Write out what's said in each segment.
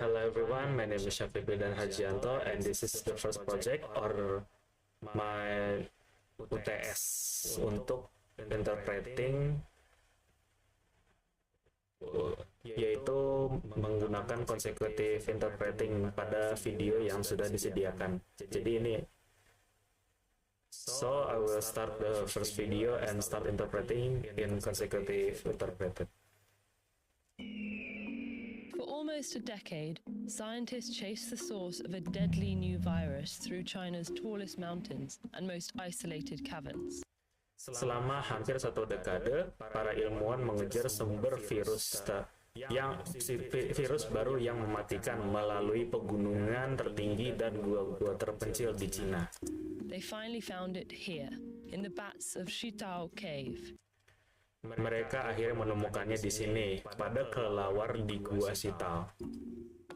Hello everyone, my name is Syafiq dan Hajianto and this is the first project or my UTS untuk interpreting, yaitu menggunakan consecutive interpreting pada video yang sudah disediakan. Jadi ini, so I will start the first video and start interpreting in consecutive interpreted. For almost a decade, scientists chased the source of a deadly new virus through China's tallest mountains and most isolated caverns. Selama hampir satu dekade, para ilmuwan mengejar sumber virus baru yang mematikan melalui pegunungan tertinggi dan gua-gua terpencil di Cina. They finally found it here, in the bats of Shitao Cave. Mereka akhirnya menemukannya di sini, pada kelelawar di Gua Sitao.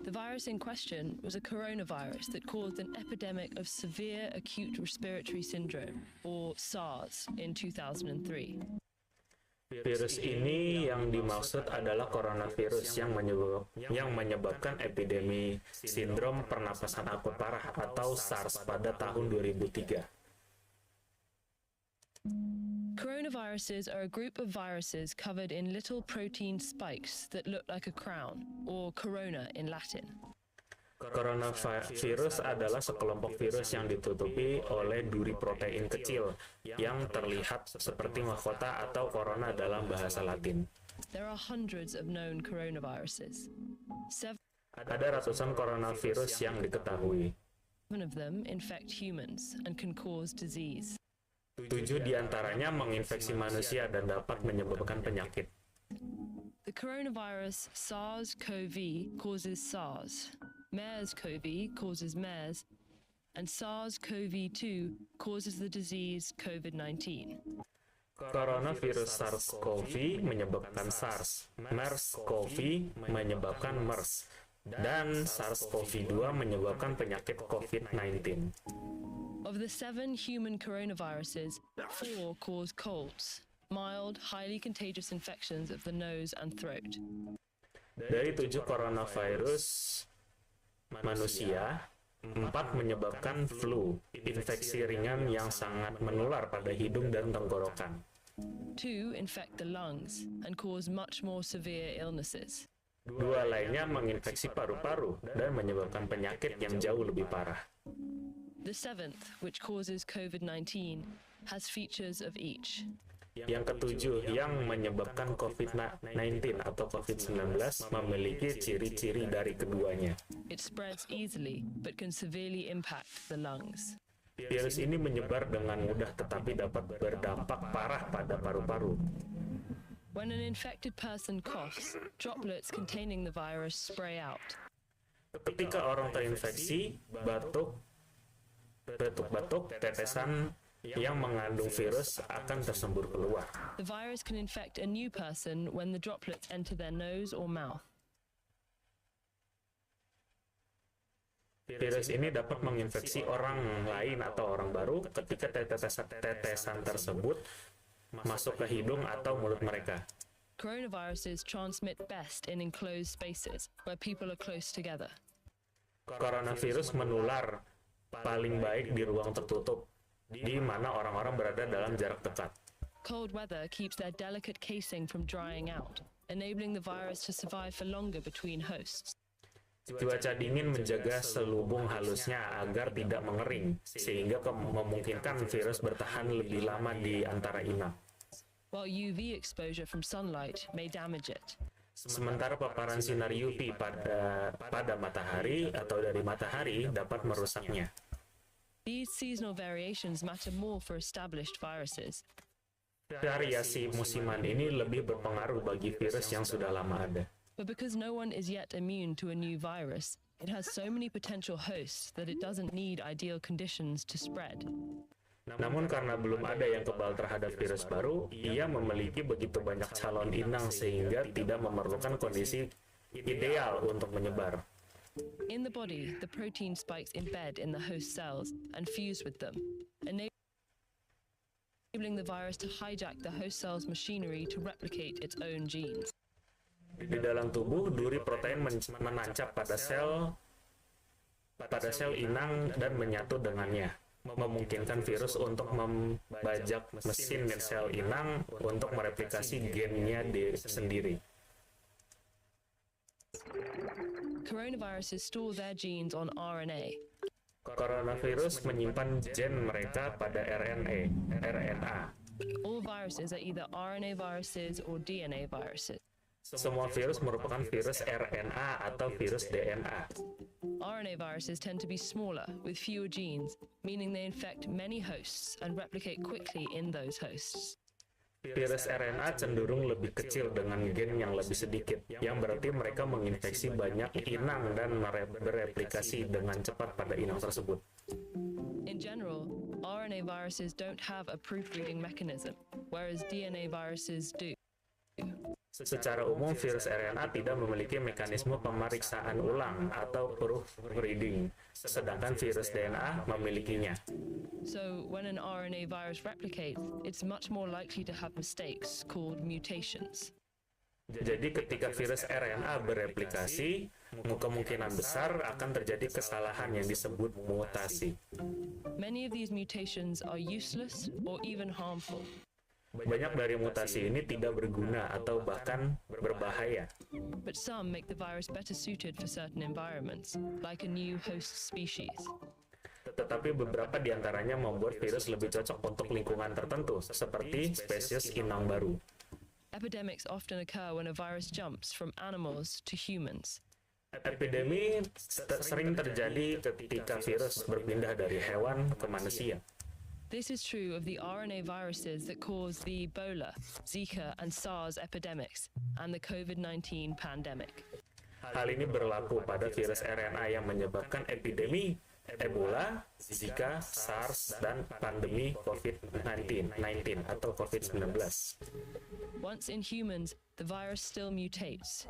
The virus in question was a coronavirus that caused an epidemic of severe acute respiratory syndrome, or SARS, in 2003. Virus ini yang dimaksud adalah coronavirus yang menyebabkan epidemi sindrom pernapasan akut parah atau SARS pada tahun 2003. Coronaviruses are a group of viruses covered in little protein spikes that look like a crown, or corona in Latin. Coronavirus adalah sekelompok virus yang ditutupi oleh duri protein kecil yang terlihat seperti mahkota atau corona dalam bahasa Latin. There are hundreds of known coronaviruses. Ada ratusan coronavirus yang diketahui. 7 of them infect humans and can cause disease. 7 diantaranya menginfeksi manusia dan dapat menyebabkan penyakit. The coronavirus SARS-CoV causes SARS, MERS-CoV causes MERS, and SARS-CoV-2 causes the disease COVID-19. Coronavirus SARS-CoV menyebabkan SARS, MERS-CoV menyebabkan MERS, dan SARS-CoV-2 menyebabkan penyakit COVID-19. Of the 7 human coronaviruses, 4 cause colds, mild, highly contagious infections of the nose and throat. Dari 7 coronavirus manusia, 4 menyebabkan flu, infeksi ringan yang sangat menular pada hidung dan tenggorokan. 2 infect the lungs and cause much more severe illnesses. 2 lainnya menginfeksi paru-paru dan menyebabkan penyakit yang jauh lebih parah. The 7th, which causes COVID-19, has features of each. Yang ketujuh, yang menyebabkan COVID-19 atau COVID-19, memiliki ciri-ciri dari keduanya. It spreads easily, but can severely impact the lungs. Virus ini menyebar dengan mudah tetapi dapat berdampak parah pada paru-paru. When an infected person coughs, droplets containing the virus spray out. Ketika orang terinfeksi, batuk-batuk, tetesan yang mengandung virus akan tersembur keluar. The virus can infect a new person when the droplets enter their nose or mouth. Virus ini dapat menginfeksi orang lain atau orang baru ketika tetesan tersebut masuk ke hidung atau mulut mereka. Coronaviruses transmit best in enclosed spaces where people are close together. Coronavirus menular paling baik di ruang tertutup, di mana orang-orang berada dalam jarak dekat. Cold weather keeps their delicate casing from drying out, enabling the virus to survive for longer between hosts. Cuaca dingin menjaga selubung halusnya agar tidak mengering, sehingga memungkinkan virus bertahan lebih lama di antara inap. While UV exposure from sunlight may damage it. Sementara paparan sinar UV pada matahari atau dari matahari dapat merusaknya. These seasonal variations matter more for established viruses. Variasi musiman ini lebih berpengaruh bagi virus yang sudah lama ada. But because no one is yet immune to a new virus, it has so many potential hosts that it doesn't need ideal conditions to spread. Namun karena belum ada yang kebal terhadap virus baru, ia memiliki begitu banyak calon inang sehingga tidak memerlukan kondisi ideal untuk menyebar. In the body, the protein spikes embed in the host cells and fuse with them, enabling the virus to hijack the host cell's machinery to replicate its own genes. Di dalam tubuh, duri protein menancap pada sel inang dan menyatu dengannya, memungkinkan virus untuk membajak mesin sel inang untuk mereplikasi gennya sendiri. Coronaviruses store their genes on RNA. Coronavirus menyimpan gen mereka pada RNA. All viruses are either RNA viruses or DNA viruses. Semua virus merupakan virus RNA atau virus DNA. RNA viruses tend to be smaller, with fewer genes, meaning they infect many hosts and replicate quickly in those hosts. Virus RNA cenderung lebih kecil dengan gen yang lebih sedikit, yang berarti mereka menginfeksi banyak inang dan bereplikasi dengan cepat pada inang tersebut. In general, RNA viruses don't have a proofreading mechanism, whereas DNA viruses do. Secara umum, virus RNA tidak memiliki mekanisme pemeriksaan ulang atau proofreading, sedangkan virus DNA memilikinya. So, when an RNA virus replicates, it's much more likely to have mistakes called mutations. Jadi ketika virus RNA bereplikasi, kemungkinan besar akan terjadi kesalahan yang disebut mutasi. Many of these mutations are useless or even harmful. Banyak dari mutasi ini tidak berguna atau bahkan berbahaya. But some make the virus better suited for certain environments, like a new host species. Tetapi beberapa di antaranya membuat virus lebih cocok untuk lingkungan tertentu, seperti spesies inang baru. Epidemics often occur when a virus jumps from animals to humans. Epidemi sering terjadi ketika virus berpindah dari hewan ke manusia. This is true of the RNA viruses that cause the Ebola, Zika, and SARS epidemics, and the COVID-19 pandemic. Hal ini berlaku pada virus RNA yang menyebabkan epidemi Ebola, Zika, SARS, dan pandemi COVID-19 atau COVID-19. Once in humans, the virus still mutates.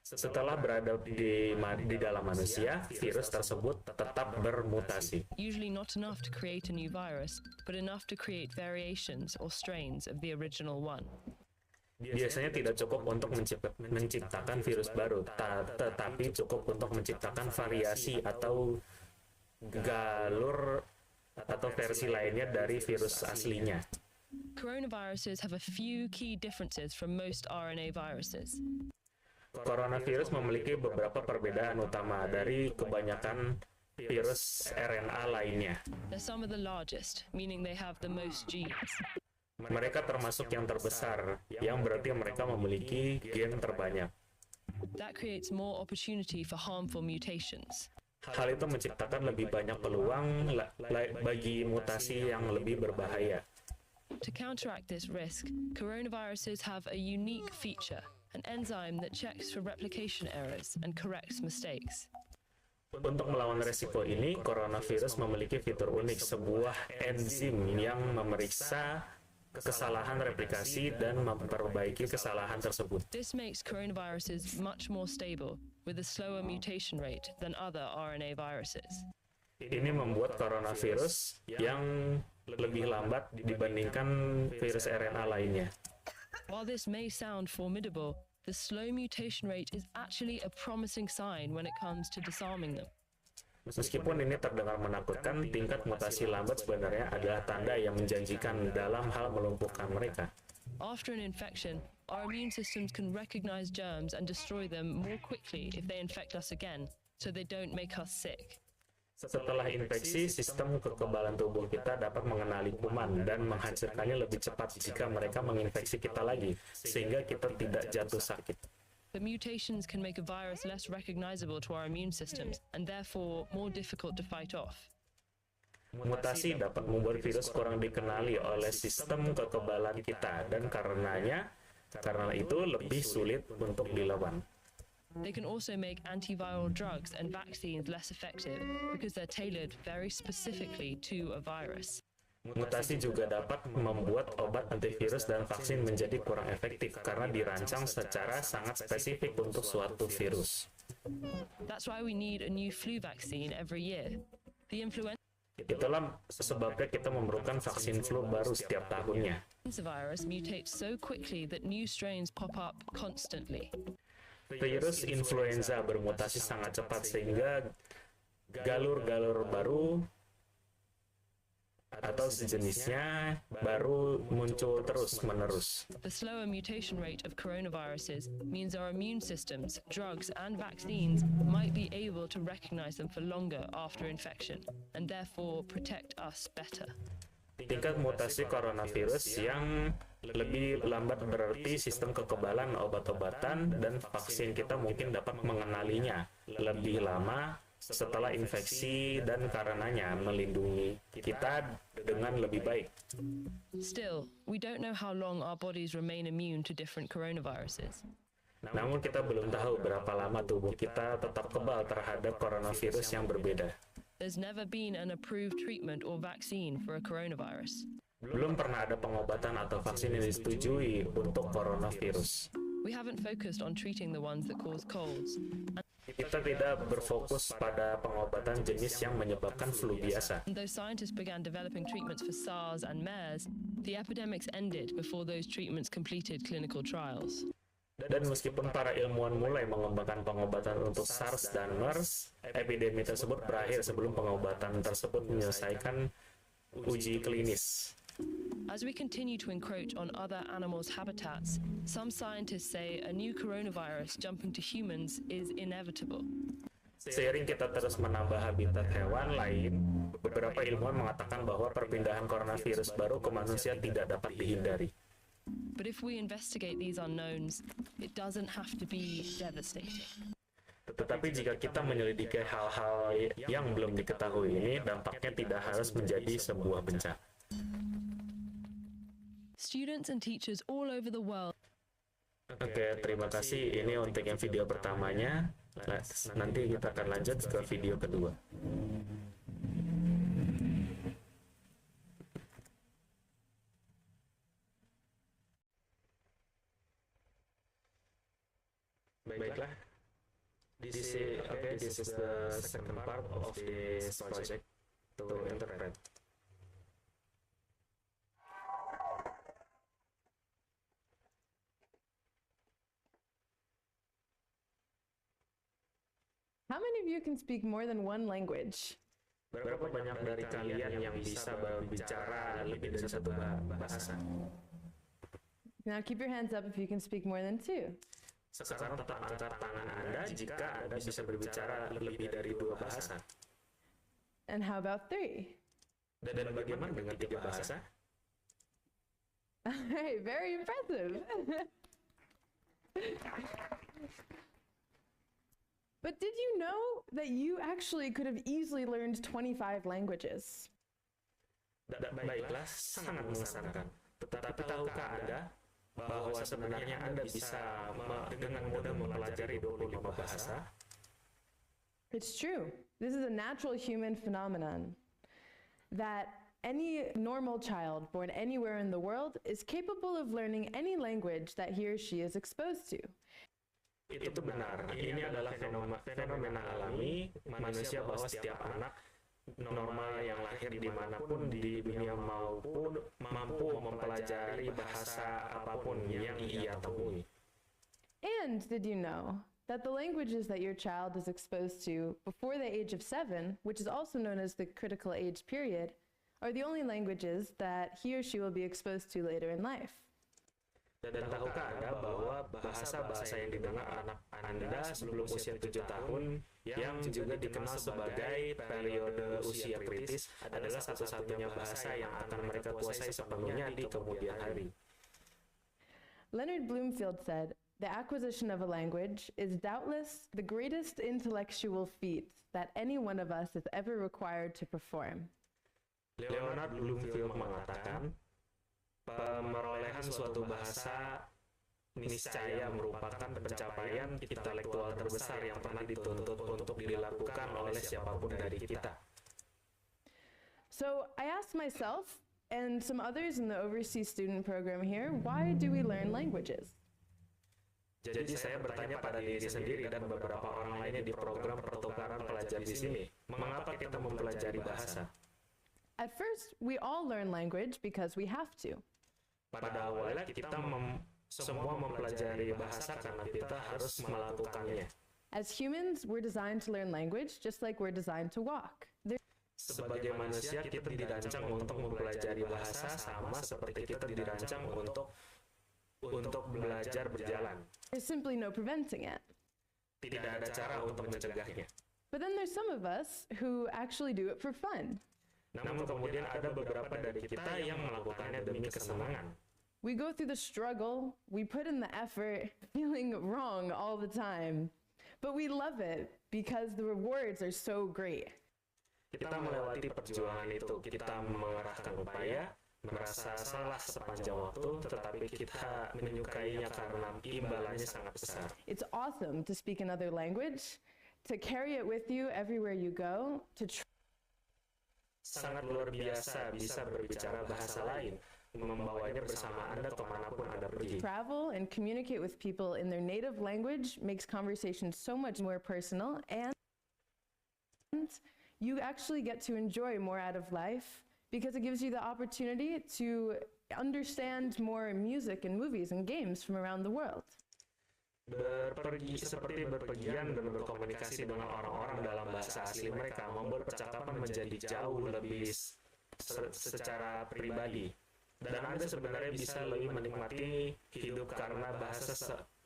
Setelah berada di dalam manusia, virus tersebut tetap bermutasi. Usually not enough to create a new virus, but enough to create variations or strains of the original one. Biasanya tidak cukup untuk menciptakan virus baru, tetapi cukup untuk menciptakan variasi atau galur atau versi lainnya dari virus aslinya. Coronaviruses have a few key differences from most RNA viruses. Coronavirus memiliki beberapa perbedaan utama dari kebanyakan virus RNA lainnya. They're some of the largest, meaning they have the most genes. Mereka termasuk yang terbesar, yang berarti mereka memiliki gen terbanyak. That creates more opportunity for harmful mutations. Hal itu menciptakan lebih banyak peluang bagi mutasi yang lebih berbahaya. To counteract this risk, coronaviruses have a unique feature, an enzyme that checks for replication errors and corrects mistakes. Untuk melawan resiko ini, coronavirus memiliki fitur unik, sebuah enzim yang memeriksa kesalahan replikasi dan memperbaiki kesalahan tersebut. This makes coronaviruses much more stable, with a slower mutation rate than other RNA viruses. Ini membuat coronavirus yang lebih lambat dibandingkan virus RNA lainnya. While this may sound formidable, the slow mutation rate is actually a promising sign when it comes to disarming them. Meskipun ini terdengar menakutkan, tingkat mutasi lambat sebenarnya adalah tanda yang menjanjikan dalam hal melumpuhkan mereka. After an infection, our immune systems can recognize germs and destroy them more quickly if they infect us again, so they don't make us sick. Setelah infeksi, sistem kekebalan tubuh kita dapat mengenali kuman dan menghancurkannya lebih cepat jika mereka menginfeksi kita lagi, sehingga kita tidak jatuh sakit. But mutations can make a virus less recognizable to our immune systems and therefore more difficult to fight off. Mutasi dapat membuat virus kurang dikenali oleh sistem kekebalan kita dan karena itu lebih sulit untuk dilawan. They can also make antiviral drugs and vaccines less effective because they're tailored very specifically to a virus. Mutasi juga dapat membuat obat antivirus dan vaksin menjadi kurang efektif karena dirancang secara sangat spesifik untuk suatu virus. That's why we need a new flu vaccine every year. The influenza Itulah sebabnya kita memerlukan vaksin flu baru setiap tahunnya. virus mutates so quickly that new strains pop up constantly. Virus influenza bermutasi sangat cepat sehingga galur-galur baru atau sejenisnya baru muncul terus-menerus. The slower mutation rate of coronaviruses means our immune systems, drugs, and vaccines might be able to recognize them for longer after infection and therefore protect us better. Tingkat mutasi coronavirus yang lebih lambat berarti sistem kekebalan obat-obatan dan vaksin kita mungkin dapat mengenalinya lebih lama setelah infeksi dan karenanya melindungi kita dengan lebih baik. Still, we don't know how long our bodies remain immune to different coronaviruses. Namun kita belum tahu berapa lama tubuh kita tetap kebal terhadap coronavirus yang berbeda. There's never been an approved treatment or vaccine for a coronavirus. Belum pernah ada pengobatan atau vaksin yang disetujui untuk coronavirus. We haven't focused on treating the ones that cause colds. Kita tidak berfokus pada pengobatan jenis yang menyebabkan flu biasa. And though scientists began developing treatments for SARS and MERS, the epidemics ended before those treatments completed clinical trials. Dan meskipun para ilmuwan mulai mengembangkan pengobatan untuk SARS dan MERS, epidemi tersebut berakhir sebelum pengobatan tersebut menyelesaikan uji klinis. As we continue to encroach on other animals' habitats, some scientists say a new coronavirus jumping to humans is inevitable. Seiring kita terus menambah habitat hewan lain, beberapa ilmuwan mengatakan bahwa perpindahan coronavirus baru ke manusia tidak dapat dihindari. But if we investigate these unknowns, it doesn't have to be devastating. Tetapi jika kita menyelidiki hal-hal yang belum diketahui ini, dampaknya tidak harus menjadi sebuah bencana. Students and teachers all over the world. Oke, terima kasih. Ini untuk yang video pertamanya. Nanti kita akan lanjut ke video kedua. Baiklah. This is the second part of this project to interpret. How many of you can speak more than one language? Berapa banyak dari kalian yang bisa berbicara lebih dari satu bahasa? Now keep your hands up if you can speak more than two. Sekarang tetap angkat tangan Anda jika Anda bisa berbicara lebih dari dua bahasa. And how about three? Dan bagaimana dengan tiga bahasa? Hey, very impressive. But did you know that you actually could have easily learned 25 languages? Baiklah, sangat mengesankan. Tetapi tahukah Anda bahwa sebenarnya Anda bisa dengan mudah mempelajari 25 bahasa? It's true. This is a natural human phenomenon that any normal child born anywhere in the world is capable of learning any language that he or she is exposed to. Itu benar. Ini adalah fenomena alami manusia bahwa setiap anak normal yang lahir dimanapun di dunia maupun mampu mempelajari bahasa apapun yang ia temui. And did you know that the languages that your child is exposed to before the age of 7, which is also known as the critical age period, are the only languages that he or she will be exposed to later in life? Dan tahukah Anda bahwa bahasa-bahasa yang didengar anak Anda sebelum usia 7 tahun yang juga dikenal sebagai periode usia kritis adalah satu-satunya bahasa yang akan mereka kuasai sepenuhnya di kemudian hari. Leonard Bloomfield said, "The acquisition of a language is doubtless the greatest intellectual feat that any one of us is ever required to perform." Leonard Bloomfield mengatakan, pemerolehan suatu bahasa niscaya merupakan pencapaian intelektual terbesar yang pernah dituntut untuk dilakukan oleh siapapun dari kita. So I asked myself and some others in the overseas student program here, why do we learn languages? Jadi saya bertanya pada diri sendiri dan beberapa orang lainnya di program pertukaran pelajar di sini, mengapa kita mempelajari bahasa? At first, we all learn language because we have to. Pada awalnya kita semua mempelajari bahasa karena kita harus melakukannya. As humans, we're designed to learn language just like we're designed to walk. Sebagai manusia, kita dirancang untuk mempelajari bahasa sama seperti kita dirancang untuk belajar berjalan. There's simply no preventing it. Tidak ada cara untuk mencegahnya. But then there's some of us who actually do it for fun. Namun kemudian ada beberapa dari kita yang melakukannya demi kesenangan. We go through the struggle, we put in the effort, feeling wrong all the time. But we love it because the rewards are so great. Kita melewati perjuangan itu, kita mengerahkan upaya, merasa salah sepanjang waktu, tetapi kita menyukainya karena imbalannya sangat besar. It's awesome to speak another language, to carry it with you everywhere you go, to Sangat luar biasa bisa berbicara bahasa lain, membawanya bersama Anda kemanapun Anda pergi. travel and communicate with people in their native language makes conversation so much more personal, and you actually get to enjoy more out of life because it gives you the opportunity to understand more music and movies and games from around the world. Seperti berpergian dan berkomunikasi dengan orang-orang dalam bahasa asli mereka membuat percakapan menjadi jauh lebih secara pribadi. Dan Anda sebenarnya bisa lebih menikmati hidup karena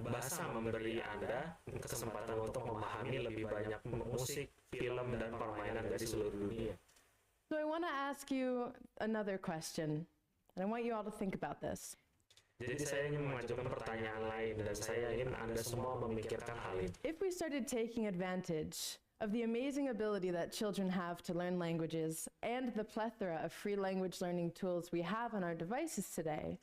bahasa memberi Anda kesempatan untuk memahami lebih banyak musik, film, dan permainan dari seluruh dunia. So I want to ask you another question, and I want you all to think about this. Jadi saya ingin mengajukan pertanyaan lain dan saya ingin Anda semua memikirkan hal ini. If we started taking advantage of the amazing ability that children have to learn languages and the plethora of free language learning tools we have on our devices today,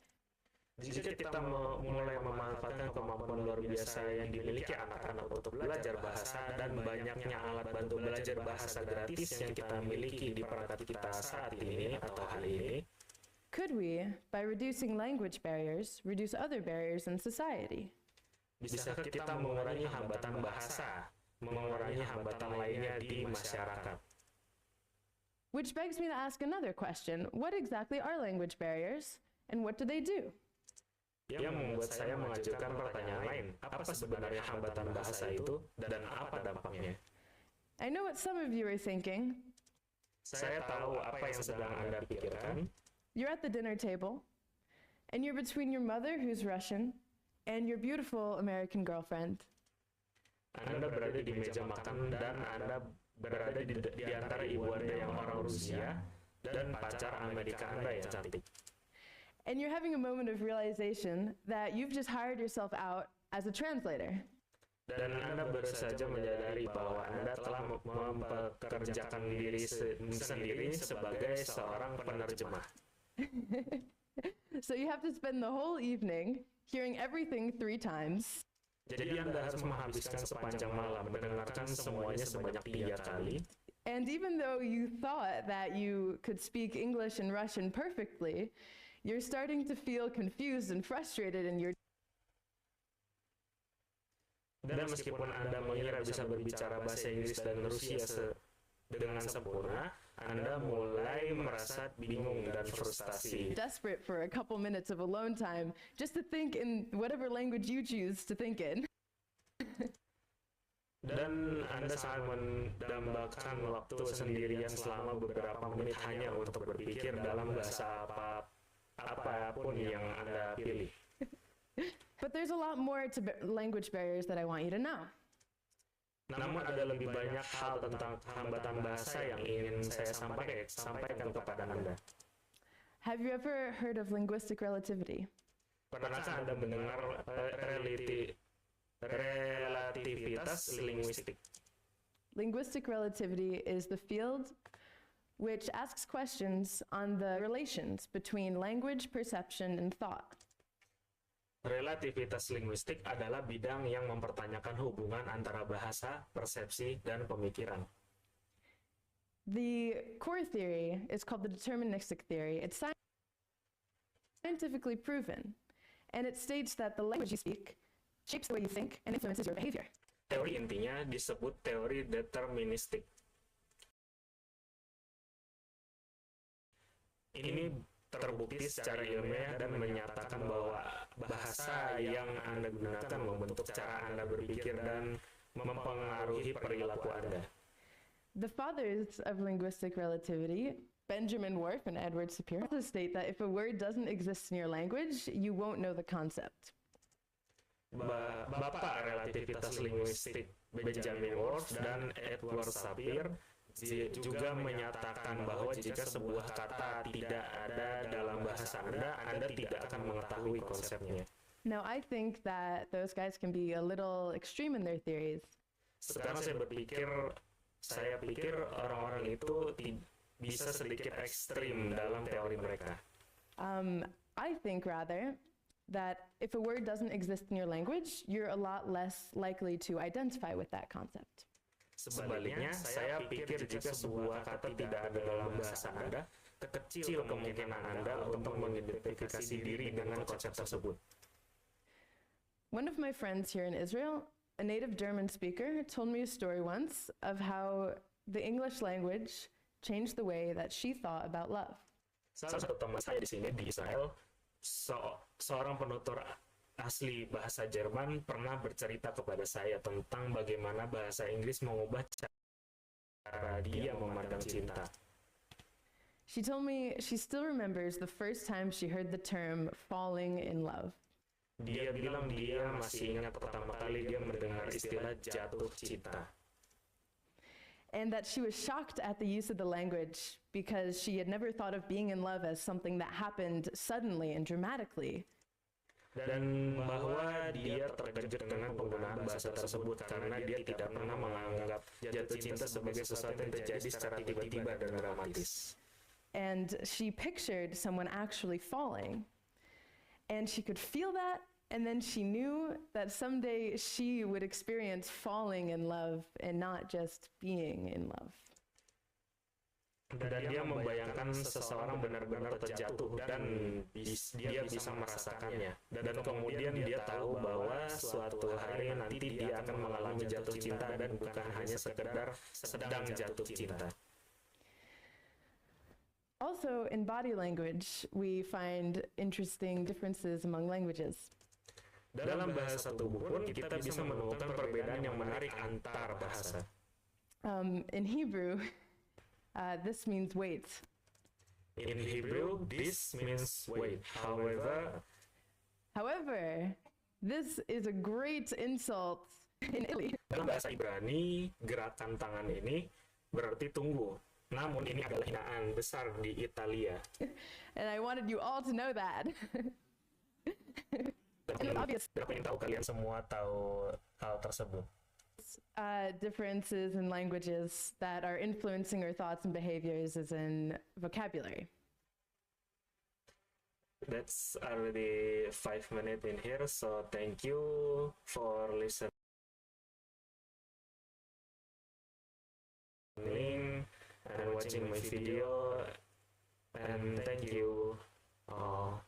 Jika kita mulai memanfaatkan kemampuan luar biasa yang dimiliki anak-anak untuk belajar bahasa dan banyaknya alat bantu belajar bahasa gratis yang kita miliki di perangkat kita saat ini atau hari ini, could we, by reducing language barriers, reduce other barriers in society? bisakah kita mengurangi hambatan bahasa, mengurangi hambatan lainnya di masyarakat? Which begs me to ask another question. What exactly are language barriers, and what do they do? Yang membuat saya mengajukan pertanyaan lain, apa sebenarnya hambatan bahasa itu dan apa dampaknya? I know what some of you are thinking. Saya tahu apa yang sedang Anda pikirkan. You're at the dinner table, and you're between your mother, who's Russian, and your beautiful American girlfriend. Anda berada di meja makan dan Anda berada di antara ibu Anda yang orang Rusia dan pacar Amerika Anda yang cantik. And you're having a moment of realization that you've just hired yourself out as a translator. Dan Anda baru saja menyadari bahwa Anda telah mempekerjakan diri sendiri sebagai seorang penerjemah. So you have to spend the whole evening hearing everything 3 times. Jadi Anda harus menghabiskan sepanjang malam mendengarkan semuanya sebanyak 3 kali. And even though you thought that you could speak English and Russian perfectly, you're starting to feel confused and frustrated in your Dan meskipun Anda mengira bisa berbicara bahasa Inggris dan Rusia dengan sempurna, Anda mulai merasa bingung dan frustasi. desperate for a couple minutes of alone time just to think in whatever language you choose to think in. Dan Anda sangat mendambakan waktu sendirian selama beberapa menit hanya untuk berpikir dalam bahasa apapun yang Anda pilih. But there's a lot more to language barriers that I want you to know. Namun ada lebih banyak hal tentang hambatan bahasa yang ingin saya sampaikan kepada Anda. Have you ever heard of linguistic relativity? Pernahkah Anda mendengar relativitas linguistik? Linguistic relativity is the field which asks questions on the relations between language, perception, and thought. Relativitas linguistik adalah bidang yang mempertanyakan hubungan antara bahasa, persepsi, dan pemikiran. The core theory is called the deterministic theory. It's scientifically proven, and it states that the language you speak shapes the way you think and influences your behavior. Teori intinya disebut teori deterministik. Ini terbukti secara ilmiah dan menyatakan bahwa bahasa yang Anda gunakan membentuk cara Anda berpikir dan mempengaruhi perilaku Anda. The fathers of linguistic relativity, Benjamin Whorf and Edward Sapir, also state that if a word doesn't exist in your language, you won't know the concept. Bapak relativitas linguistik Benjamin Whorf dan Edward Sapir juga menyatakan bahwa jika sebuah kata tidak ada dalam bahasa Anda tidak akan mengetahui konsepnya. Now, I think that those guys can be a little extreme in their theories. Sekarang saya pikir orang-orang itu bisa sedikit ekstrim dalam teori mereka. I think rather that if a word doesn't exist in your language, you're a lot less likely to identify with that concept. Sebaliknya, saya pikir jika sebuah kata tidak ada dalam bahasa Anda, kecil kemungkinan Anda untuk mengidentifikasi diri dengan konsep tersebut. One of my friends here in Israel, a native German speaker, told me a story once of how the English language changed the way that she thought about love. Salah satu teman saya di sini di Israel, seorang penutur asli bahasa Jerman pernah bercerita kepada saya tentang bagaimana bahasa Inggris mengubah cara dia memandang cinta. She told me she still remembers the first time she heard the term falling in love. Dia bilang dia masih ingat pertama kali dia mendengar istilah jatuh cinta. And that she was shocked at the use of the language because she had never thought of being in love as something that happened suddenly and dramatically. Dan bahwa dia terkejut dengan penggunaan bahasa tersebut karena dia tidak pernah menganggap jatuh cinta sebagai sesuatu yang terjadi secara tiba-tiba dan dramatis. And she pictured someone actually falling. And she could feel that, and then she knew that someday she would experience falling in love and not just being in love. Dan dia membayangkan seseorang benar-benar terjatuh dan dia bisa merasakannya. Dan kemudian dia tahu bahwa suatu hari nanti dia akan mengalami jatuh cinta dan bukan hanya sekedar sedang jatuh cinta. Also, in body language, we find interesting differences among languages. Dalam bahasa tubuh pun kita bisa menemukan perbedaan yang menarik antar bahasa. In Hebrew, this means wait. In Hebrew, this means wait. However, this is a great insult in Italy. Dalam bahasa Ibrani, gerakan tangan ini berarti tunggu. Namun ini adalah hinaan besar di Italia. And I wanted you all to know that. Dan aku ingin tahu kalian semua tahu hal tersebut. Differences in languages that are influencing our thoughts and behaviors is in vocabulary. That's already 5 minutes in here, so thank you for listening and watching my video, and thank you all.